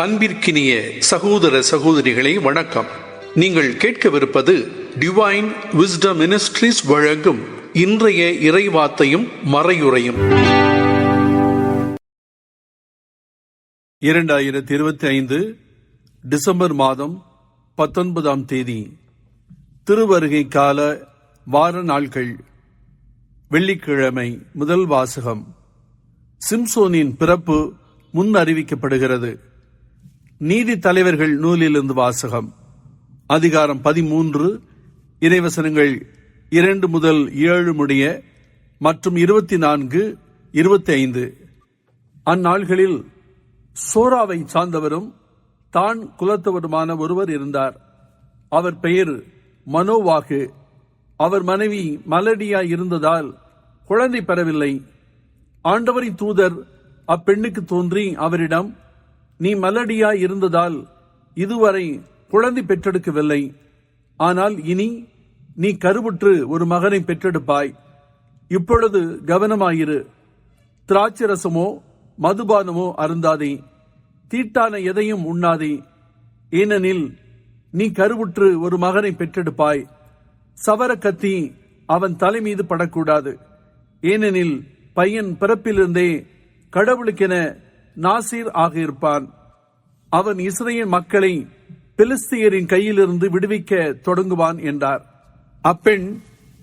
அன்பிற்கினிய சகோதர சகோதரிகளே, வணக்கம். நீங்கள் கேட்கவிருப்பது டிவைன் விஸ்டம் மினிஸ்ட்ரீஸ் வழங்கும் இன்றைய இறைவார்த்தையும் மறையுரையும். 2025 டிசம்பர் மாதம் 19ஆம் தேதி திருவருகை கால வார நாட்கள். வெள்ளிக்கிழமை. முதல் வாசகம். சிம்சோனின் பிறப்பு முன் அறிவிக்கப்படுகிறது. நீதி தலைவர்கள் நூலிலிருந்து வாசகம். அதிகாரம் 13, இறைவசனங்கள் 2 முதல் 7 முடிய மற்றும் 24, 25. அந்நாள்களில் சோராவை சார்ந்தவரும் தான் குலத்தவருமான ஒருவர் இருந்தார். அவர் பெயர் மனோவாகு. அவர் மனைவி மலடியா இருந்ததால் குழந்தை பெறவில்லை. ஆண்டவரின் தூதர் அப்பெண்ணுக்கு தோன்றி அவரிடம், நீ மலடியா இருந்ததால் இதுவரை குழந்தை பெற்றெடுக்கவில்லை. ஆனால் இனி நீ கருவுற்று ஒரு மகனை பெற்றெடுப்பாய். இப்பொழுது கவனமாயிரு. திராட்சரசமோ மதுபானமோ அருந்தாதே, தீட்டான எதையும் உண்ணாதே. ஏனெனில் நீ கருவுற்று ஒரு மகனை பெற்றெடுப்பாய். சவர கத்தி அவன் தலை மீது படக்கூடாது. ஏனெனில் பையன் பிறப்பிலிருந்தே கடவுளுக்கென நாசீர் ஆக இருப்பான். அவன் இஸ்ரவேல் மக்களை பெலிஸ்தியரின் கையிலிருந்து விடுவிக்க தொடங்குவான் என்றார். அப்பெண்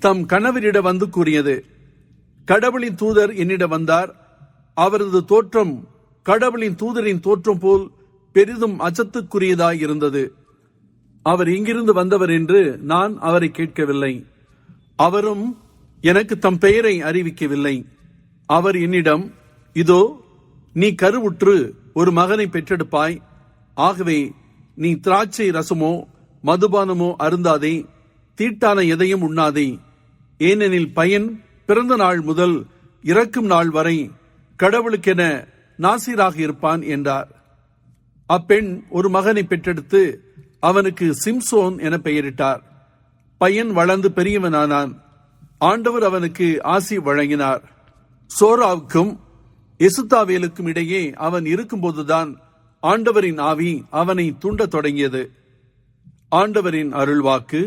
தம் கணவரிடம் வந்து கூறியது, கடவுளின் தூதர் என்னிடம் வந்தார். அவரது தோற்றம் கடவுளின் தூதரின் தோற்றம் போல் பெரிதும் அச்சத்துக்குரியதாய் இருந்தது. அவர் எங்கிருந்து வந்தவர் என்று நான் அவரை கேட்கவில்லை. அவரும் எனக்கு தம் பெயரை அறிவிக்கவில்லை. அவர் என்னிடம், இதோ நீ கருவுற்று ஒரு மகனை பெற்றெடுப்பாய். ஆகவே நீ திராட்சை ரசமோ மதுபானமோ அருந்தாதே, தீட்டான எதையும் உண்ணாதே. ஏனெனில் பையன் பிறந்த நாள் முதல் இறக்கும் நாள் வரை கடவுளுக்கென நாசீராக இருப்பான் என்றார். அப்பெண் ஒரு மகனை பெற்றெடுத்து அவனுக்கு சிம்சோன் என பெயரிட்டார். பையன் வளர்ந்து பெரியவனானான். ஆண்டவர் அவனுக்கு ஆசி வழங்கினார். சோராவுக்கும் எசுத்தாவேலுக்கும் இடையே அவன் இருக்கும்போதுதான் ஆண்டவரின் ஆவி அவனை தூண்டத் தொடங்கியது. ஆண்டவரின் அருள்வாக்கு.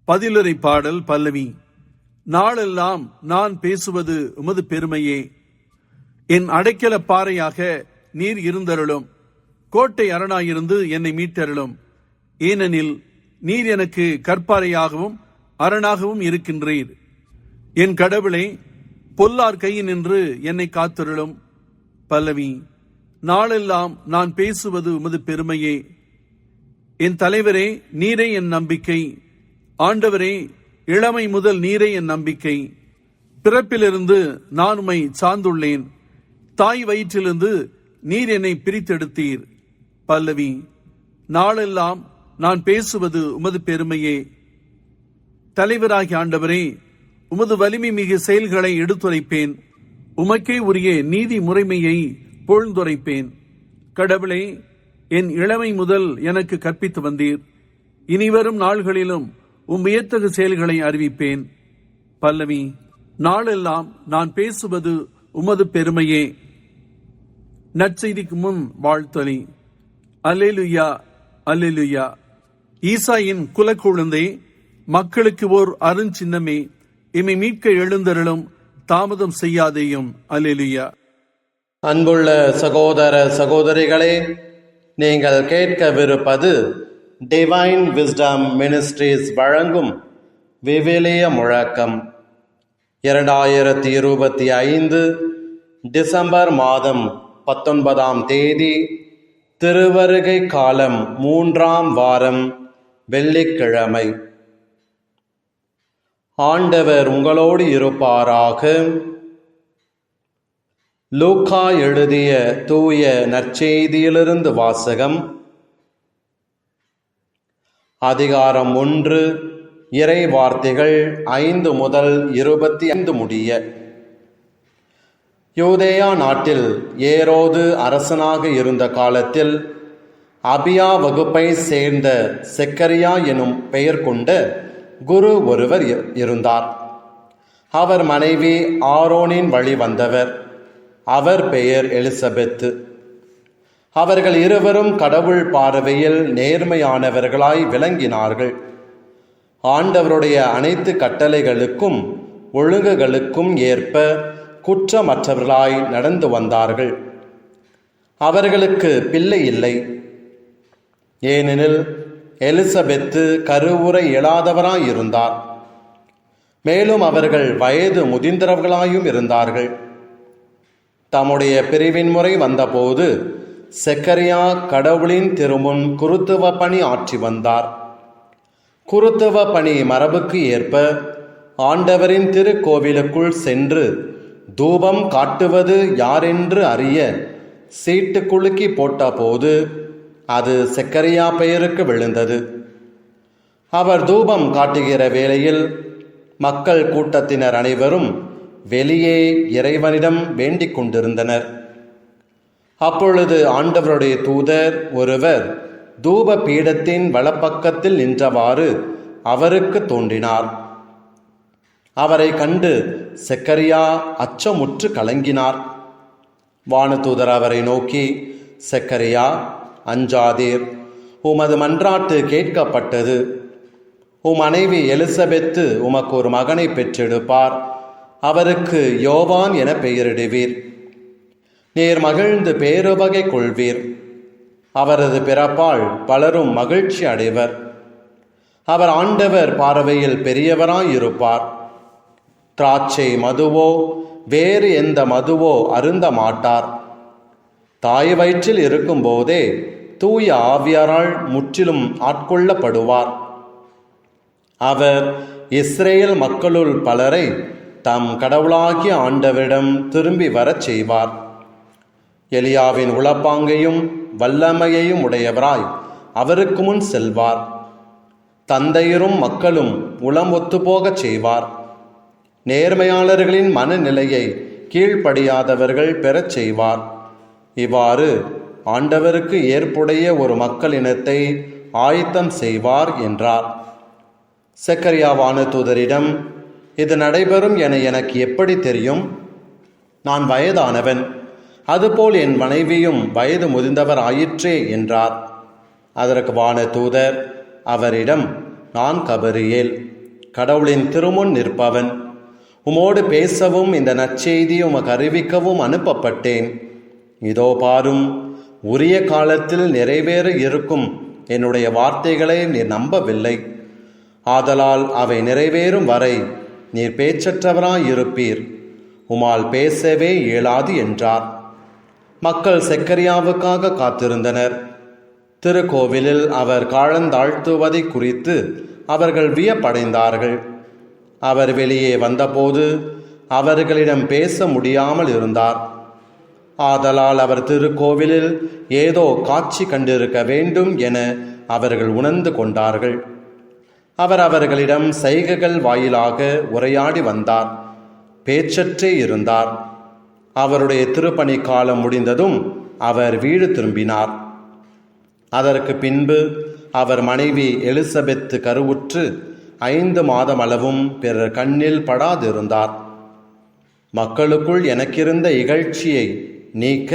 பதிலுரை பாடல் பல்லவி. நாளெல்லாம் நான் பேசுவது உமது பெருமையே. என் அடைக்கல பாறையாக நீர் இருந்தருளும். கோட்டை அரணாயிருந்து என்னை மீட்டருளும். ஏனெனில் நீர் எனக்கு கற்பாறையாகவும் அரணாகவும் இருக்கின்றீர். என் கடவுளே, பொல்லார் கையினின்று என்னை காத்தருளும். பல்லவி. நாளெல்லாம் நான் பேசுவது உமது பெருமையே. என் தலைவரே, நீரே என் நம்பிக்கை. ஆண்டவரே, இளமை முதல் நீரே என் நம்பிக்கை. பிறப்பிலிருந்து நான் உம்மை சார்ந்துள்ளேன். தாய் வயிற்றிலிருந்து நீர் என்னை பிரித்தெடுத்தீர். பல்லவி. நாளெல்லாம் நான் பேசுவது உமது பெருமையே. தலைவராகிய ஆண்டவரே, உமது வலிமை மிகு செயல்களை எடுத்துரைப்பேன். உமக்கே உரிய நீதி முறைமையை பொழுந்துரைப்பேன். கடவுளே, என் இளமை முதல் எனக்கு கற்பித்து வந்தீர். இனிவரும் நாள்களிலும் வியத்தகு செயல்களை அறிவிப்பேன். பல்லவி. நாளெல்லாம் நான் பேசுவது உமது பெருமையே. நற்செய்திக்கு முன் வாழ்த்தொலி. அல்லேலுயா, அல்லேலுயா. ஈசாயின் குலக்குழந்தை, மக்களுக்கு ஓர் அருஞ்சின்னமே, இமை மீட்க எழுந்தருளும், தாமதம் செய்யாதேயும். அல்லேலுயா. அன்புள்ள சகோதர சகோதரிகளே, நீங்கள் கேட்கவிருப்பது டிவைன் விஸ்டம் மினிஸ்ட்ரீஸ் வழங்கும் விவிலிய முழக்கம். 2025 டிசம்பர் மாதம் 19ஆம் தேதி திருவருகை காலம் 3ஆம் வாரம், வெள்ளிக்கிழமை. ஆண்டவர் உங்களோடு இருப்பாராக. லூக்கா எழுதிய தூய நற்செய்தியிலிருந்து வாசகம். அதிகாரம் 1, இறை வார்த்தைகள் 5 முதல் 25 முடிய. யூதேயா நாட்டில் ஏரோது அரசனாக இருந்த காலத்தில் அபியா வகுப்பை சேர்ந்த செக்கரியா எனும் பெயர் கொண்ட குரு ஒருவர் இருந்தார். அவர் மனைவி ஆரோனின் வழி வந்தவர். அவர் பெயர் எலிசபெத்து. அவர்கள் இருவரும் கடவுள் பார்வையில் நேர்மையானவர்களாய் விளங்கினார்கள். ஆண்டவருடைய அனைத்து கட்டளைகளுக்கும் ஒழுங்குகளுக்கும் ஏற்ப குற்றமற்றவர்களாய் நடந்து வந்தார்கள். அவர்களுக்கு பிள்ளை இல்லை. ஏனெனில் எலிசபெத்து கருவுற இயலாதவராயிருந்தார். மேலும் அவர்கள் வயது முதிர்ந்தவர்களாயும் இருந்தார்கள். தம்முடைய பிரிவின் முறை வந்தபோது செக்கரியா கடவுளின் திருமுன் குருத்துவ பணி ஆற்றி வந்தார். குருத்துவ பணி மரபுக்கு ஏற்ப ஆண்டவரின் திருக்கோவிலுக்குள் சென்று தூபம் காட்டுவது யாரென்று அறிய சீட்டு குலுக்கி போட்டபோது அது செக்கரியா பெயருக்கு விழுந்தது. அவர் தூபம் காட்டுகிற வேளையில் மக்கள் கூட்டத்தினர் அனைவரும் வெளியே இறைவனிடம் வேண்டிக் கொண்டிருந்தனர். அப்பொழுது ஆண்டவருடைய தூதர் ஒருவர் தூப பீடத்தின் வலப்பக்கத்தில் நின்றவாறு அவருக்கு தோன்றினார். அவரை கண்டு செக்கரியா அச்சமுற்று கலங்கினார். வானதூதர் அவரை நோக்கி, செக்கரியா, அஞ்சாதீர், உமது மன்றாட்டு கேட்கப்பட்டது. உம் மனைவி எலிசபெத்து உமக்கு ஒரு மகனை பெற்றெடுப்பார். அவருக்கு யோவான் என பெயரிடுவீர். நீர் மகிழ்ந்து பேருவகை கொள்வீர். அவரது பிறப்பால் பலரும் மகிழ்ச்சி அடைவர். அவர் ஆண்டவர் பார்வையில் பெரியவராயிருப்பார். திராட்சை மதுவோ வேறு எந்த மதுவோ அருந்த மாட்டார். தாய் வயிற்றில் இருக்கும்போதே தூய ஆவியாரால் முற்றிலும் ஆட்கொள்ளப்படுவார். அவர் இஸ்ரேல் மக்களுள் பலரை தம் கடவுளாகிய ஆண்டவரிடம் திரும்பி வரச் செய்வார். எலியாவின் உளப்பாங்கையும் வல்லமையையும் உடையவராய் அவருக்கு முன் செல்வார். தந்தையரும் மக்களும் உளம் ஒத்துப்போகச் செய்வார். நேர்மையாளர்களின் மனநிலையை கீழ்ப்படியாதவர்கள் பெறச் செய்வார். இவ்வாறு ஆண்டவருக்கு ஏற்புடைய ஒரு மக்களினத்தை ஆயத்தம் செய்வார் என்றார். செக்கரியா வானதூதரிடம், இது நடைபெறும் என எனக்கு எப்படி தெரியும்? நான் வயதானவன், அதுபோல் என் மனைவியும் வயது முதிர்ந்தவர் ஆயிற்றே என்றார். அதற்கு வானதூதர் அவரிடம், நான் கபிரியேல், கடவுளின் திருமுன் நிற்பவன். உமோடு பேசவும் இந்த நற்செய்தி உமக்கு அறிவிக்கவும் அனுப்பப்பட்டேன். இதோ பாரும், உரிய காலத்தில் நிறைவேற இருக்கும் என்னுடைய வார்த்தைகளை நீர் நம்பவில்லை. ஆதலால் அவை நிறைவேறும் வரை நீர் பேச்சற்றவராயிருப்பீர். உமால் பேசவே இயலாது என்றார். மக்கள் செக்கரியாவுக்காக காத்திருந்தனர். திருக்கோவிலில் அவர் காலந்தாழ்த்துவதை குறித்து அவர்கள் வியப்படைந்தார்கள். அவர் வெளியே வந்தபோது அவர்களிடம் பேச முடியாமல் இருந்தார். ஆதலால் அவர் திருக்கோவிலில் ஏதோ காட்சி கண்டிருக்க வேண்டும் என அவர்கள் உணர்ந்து கொண்டார்கள். அவர் அவர்களிடம் சைகைகள் வாயிலாக உரையாடி வந்தார். பேச்சற்றே இருந்தார். அவருடைய திருப்பணி காலம் முடிந்ததும் அவர் வீடு திரும்பினார். அதற்கு பின்பு அவர் மனைவி எலிசபெத்து கருவுற்று 5 மாதம் அளவும் பிறர் கண்ணில் படாதிருந்தார். மக்களுக்குள் எனக்கிருந்த இகழ்ச்சியை நீக்க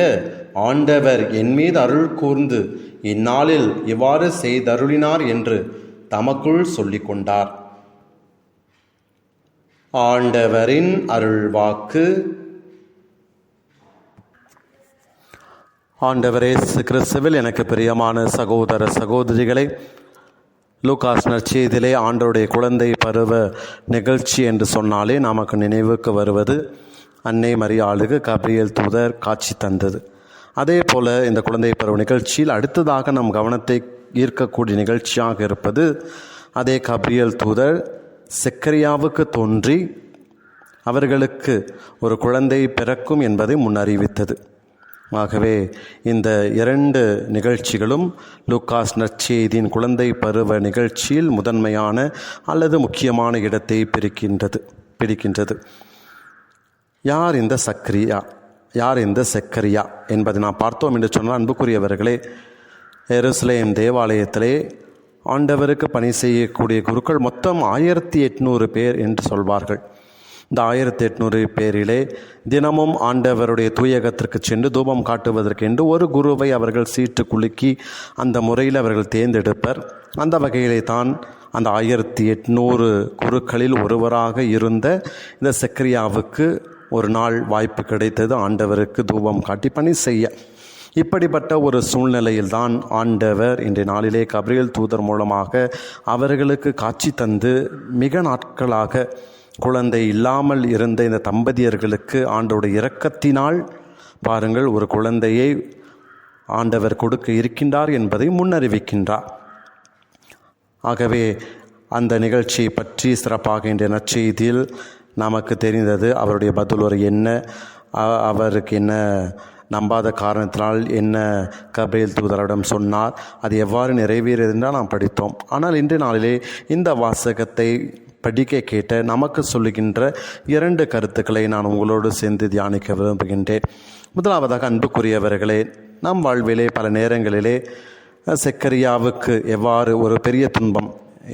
ஆண்டவர் என் மீது அருள் கூர்ந்து இந்நாளில் இவ்வாறு செய்தருளினார் என்று தமக்குள் சொல்லிக் கொண்டார். ஆண்டவரின் அருள்வாக்கு. ஆண்டவரே கிறிஸ்துவில் எனக்கு பிரியமான சகோதர சகோதரிகளை, லூகாஸ் நற்செய்தியிலே ஆண்டவருடைய குழந்தை பருவ நிகழ்ச்சி என்று சொன்னாலே நமக்கு நினைவுக்கு வருவது அன்னை மரியாளுக்கு கபிரியேல் தூதர் காட்சி தந்தது. அதே போல் இந்த குழந்தை பருவ நிகழ்ச்சியில் அடுத்ததாக நம் கவனத்தை ஈர்க்கக்கூடிய நிகழ்ச்சியாக இருப்பது அதே கபிரியேல் தூதர் செக்கரியாவுக்கு தோன்றி அவர்களுக்கு ஒரு குழந்தை பிறக்கும் என்பதை முன்னறிவித்தது. ஆகவே இந்த 2 நிகழ்ச்சிகளும் லூகாஸ் நற்செய்தியின் குழந்தை பருவ நிகழ்ச்சியில் முதன்மையான அல்லது முக்கியமான இடத்தை பிடிக்கின்றது. யார் இந்த செக்கரியா என்பதை நாம் பார்த்தோம் என்று சொன்னால், அன்புக்குரியவர்களே, எருசலேம் தேவாலயத்திலே ஆண்டவருக்கு பணி செய்யக்கூடிய குருக்கள் மொத்தம் 1800 பேர் என்று சொல்வார்கள். இந்த 1800 பேரிலே தினமும் ஆண்டவருடைய தூயகத்திற்கு சென்று தூபம் காட்டுவதற்கென்று ஒரு குருவை அவர்கள் சீட்டு குலுக்கி அந்த முறையில் அவர்கள் தேர்ந்தெடுப்பர். அந்த வகையிலே தான் அந்த 1800 குருக்களில் ஒருவராக இருந்த இந்த செக்கரியாவுக்கு ஒரு நாள் வாய்ப்பு கிடைத்தது ஆண்டவருக்கு தூபம் காட்டி பணி செய்ய. இப்படிப்பட்ட ஒரு சூழ்நிலையில்தான் ஆண்டவர் இன்றைய நாளிலே கபிரியேல் தூதர் மூலமாக அவர்களுக்கு காட்சி தந்து மிக நாட்களாக குழந்தை இல்லாமல் இருந்த இந்த தம்பதியர்களுக்கு ஆண்டவருடைய இரக்கத்தினால் பாருங்கள் ஒரு குழந்தையை ஆண்டவர் கொடுக்க இருக்கின்றார் என்பதை முன்னறிவிக்கின்றார். ஆகவே அந்த நிகழ்ச்சியை பற்றி சிறப்பாக இன்றைய நற்செய்தியில் நமக்கு தெரிந்தது. அவருடைய பதிலுரை என்ன, அவருக்கு என்ன நம்பாத காரணத்தினால் என்ன கபிரியேல் தூதரிடம் சொன்னார், அது எவ்வாறு நிறைவேறியது என்றால் நாம் படித்தோம். ஆனால் இன்றைய நாளிலே இந்த வாசகத்தை படிக்க கேட்ட நமக்கு சொல்லுகின்ற 2 கருத்துக்களை நான் உங்களோடு சேர்ந்து தியானிக்க விரும்புகின்றேன். முதலாவதாக, அன்புக்குரியவர்களே, நம் வாழ்விலே பல நேரங்களிலே செக்கரியாவுக்கு எவ்வாறு ஒரு பெரிய துன்பம்,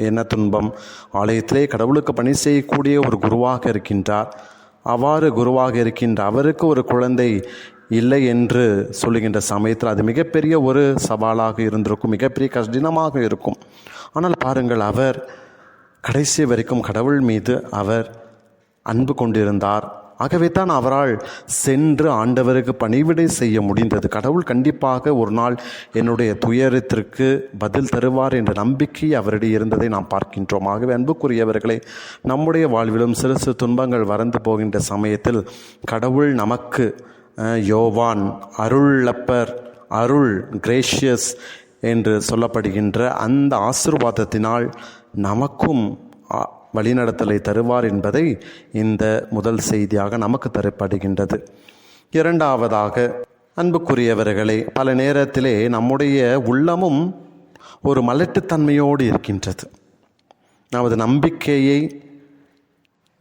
என்ன துன்பம், ஆலயத்திலே கடவுளுக்கு பணி செய்யக்கூடிய ஒரு குருவாக இருக்கின்றார். அவ்வாறு குருவாக இருக்கின்ற அவருக்கு ஒரு குழந்தை இல்லை என்று சொல்லுகின்ற சமயத்தில் அது மிகப்பெரிய ஒரு சவாலாக இருந்திருக்கும், மிகப்பெரிய கடினமாக இருக்கும். ஆனால் பாருங்கள், அவர் கடைசி வரைக்கும் கடவுள் மீது அவர் அன்பு கொண்டிருந்தார். ஆகவே தான் அவரால் சென்று ஆண்டவருக்கு பணிவிடை செய்ய முடிந்தது. கடவுள் கண்டிப்பாக ஒரு நாள் என்னுடைய துயரத்திற்கு பதில் தருவார் என்ற நம்பிக்கை அவரிடையே இருந்ததை நாம் பார்க்கின்றோம். ஆகவே அன்புக்குரியவர்களே, நம்முடைய வாழ்விலும் சிறு சிறு துன்பங்கள் வறந்து போகின்ற சமயத்தில் கடவுள் நமக்கு யோவான் அருளப்பர், அருள் கிரேஷியஸ் என்று சொல்லப்படுகின்ற அந்த ஆசீர்வாதத்தினால் நமக்கும் வழிநடத்தலை தருவார் என்பதை இந்த முதல் செய்தியாக நமக்கு தரப்படுகின்றது. இரண்டாவதாக, அன்புக்குரியவர்களே, பல நேரத்திலே நம்முடைய உள்ளமும் ஒரு மலட்டுத்தன்மையோடு இருக்கின்றது. நமது நம்பிக்கையை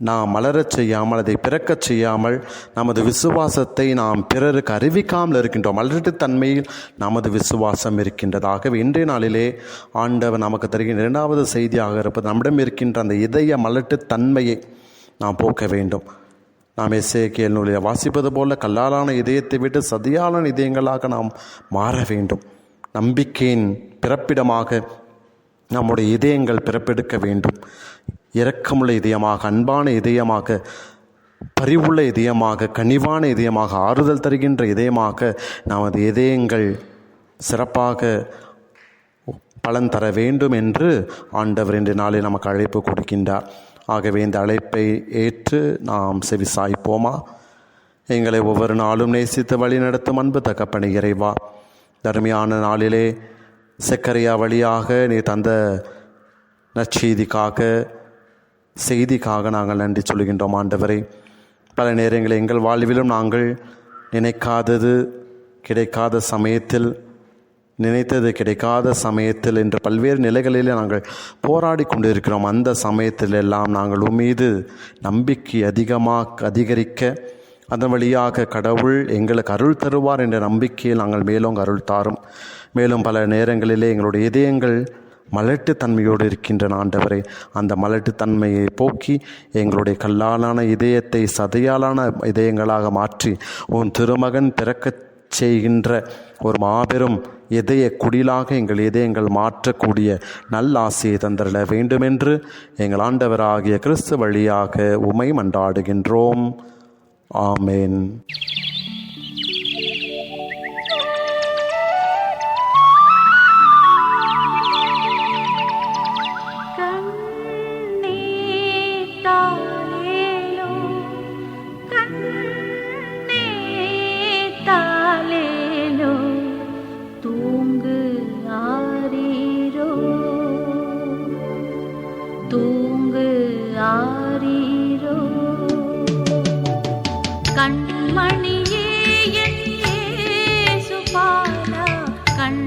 நாம் மலரச் செய்யாமல், அதை பிறக்கச் செய்யாமல், நமது விசுவாசத்தை நாம் பிறருக்கு அறிவிக்காமல் இருக்கின்றோம். மலட்டுத்தன்மையில் நமது விசுவாசம் இருக்கின்றதாக இன்றைய நாளிலே ஆண்டவர் நமக்கு தருகின்ற 2வது செய்தியாக இருப்பது, நம்மிடம் இருக்கின்ற அந்த இதய மலட்டுத்தன்மையை நாம் போக்க வேண்டும். நாம் எசேக்கியேல் நூலில் வாசிப்பது போல கல்லாலான இதயத்தை விட்டு சதியாலான இதயங்களாக நாம் மாற வேண்டும். நம்பிக்கையின் பிறப்பிடமாக நம்முடைய இதயங்கள் பிறப்பெடுக்க வேண்டும். இரக்கமுள்ள இதயமாக, அன்பான இதயமாக, பரிவுள்ள இதயமாக, கனிவான இதயமாக, ஆறுதல் தருகின்ற இதயமாக நமது இதயங்கள் சிறப்பாக பலன் தர வேண்டும் என்று ஆண்டவர் இன்றைய நாளில் நமக்கு அழைப்பு கொடுக்கின்றார். ஆகவே இந்த அழைப்பை ஏற்று நாம் செவிசாய்ப்போமா? எங்களை ஒவ்வொரு நாளும் நேசித்து வழி நடத்தும் அன்பு தகப்பனே இறைவா, தர்மையான நாளிலே செக்கரியா வழியாக நீ தந்த நற்செய்திக்காக, செய்திக்காக நாங்கள் நன்றி சொல்கின்றோம். ஆண்டவரே, பல நேரங்களில் எங்கள் வாழ்விலும் நாங்கள் நினைக்காதது கிடைக்காத சமயத்தில், நினைத்தது கிடைக்காத சமயத்தில் என்று பல்வேறு நிலைகளில் நாங்கள் போராடி கொண்டிருக்கிறோம். அந்த சமயத்திலெல்லாம் நாங்கள் உம்மீது நம்பிக்கை அதிகரிக்க, அதன் வழியாக கடவுள் எங்களுக்கு அருள் தருவார் என்ற நம்பிக்கையில் நாங்கள் மேலும் அருள் தாரும். மேலும் பல நேரங்களிலே எங்களுடைய இதயங்கள் மலட்டுத்தன்மையோடு இருக்கின்றன. ஆண்டவரே, அந்த மலட்டுத்தன்மையை போக்கி எங்களுடைய கல்லாலான இதயத்தை சதையாலான இதயங்களாக மாற்றி உன் திருமகன் பிறக்கச் செய்கின்ற ஒரு மாபெரும் இதய குடிலாக எங்கள் இதயங்கள் மாற்றக்கூடிய நல்ல ஆசையை தந்தரல வேண்டுமென்று எங்கள் ஆண்டவராகிய கிறிஸ்து வழியாக உமை மன்றாடுகின்றோம். ஆமேன். கண்மணியே என் இயேசு பாலா, கண்